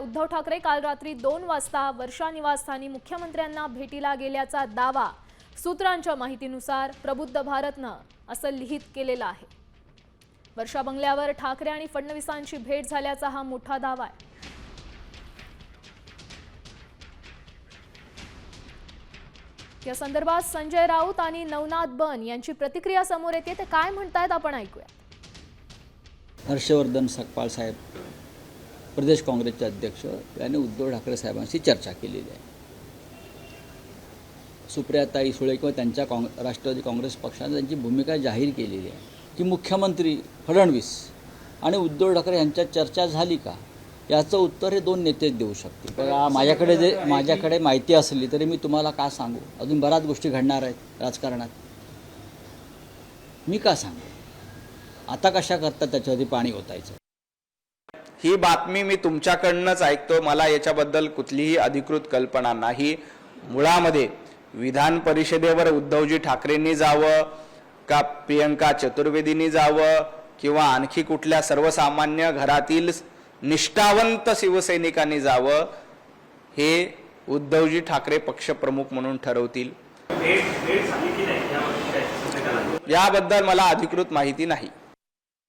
उद्धव ठाकरे काल रात्री 2 वाजता वर्षा निवासस्थानी मुख्यमंत्र्यांना भेटीला गेल्याचा दावा सूत्रांच्या माहितीनुसार प्रबुद्ध भारतनं असं लिहित केलेलं आहे। वर्षा बंगल्यावर ठाकरे आणि फडणवीसांची भेट झाल्याचा हा मोठा दावा आहे। या संदर्भात संजय राऊत आणि नवनाथ बन यांची प्रतिक्रिया समोर येते। ते काय म्हणतायत आपण ऐकूया। हर्षवर्धन सकपाळ साहेब प्रदेश काँग्रेसचे अध्यक्ष यांनी उद्धव ठाकरे साहेबांशी चर्चा केलेली आहे। सुप्रियाताई सुळे किंवा त्यांच्या राष्ट्रवादी काँग्रेस पक्षाने त्यांची भूमिका जाहीर केलेली आहे की मुख्यमंत्री फडणवीस आणि उद्धव ठाकरे यांच्यात चर्चा झाली का, याचं उत्तर हे दोन नेतेच देऊ शकतील। पण माझ्याकडे माहिती असली तरी मी तुम्हाला का सांगू, अजून बऱ्याच गोष्टी घडणार आहेत राजकारणात, मी का सांगू, आता कशा करता त्याच्यावरती पाणी ओतायचं। ही बातमी मी तुमच्याकडूनच ऐकतो, मला याच्याबद्दल कुठलीही अधिकृत कल्पना नाही। मुळामध्ये विधान परिषदेवर उद्धवजी ठाकरेंनी जावं का प्रियंका चतुर्वेदींनी जावं किंवा आणखी कुठल्या सर्वसामान्य घरातील निष्ठावंत शिवसैनिकांनी जावं, हे उद्धवजी ठाकरे पक्षप्रमुख म्हणून ठरवतील। याबद्दल मला अधिकृत माहिती नाही।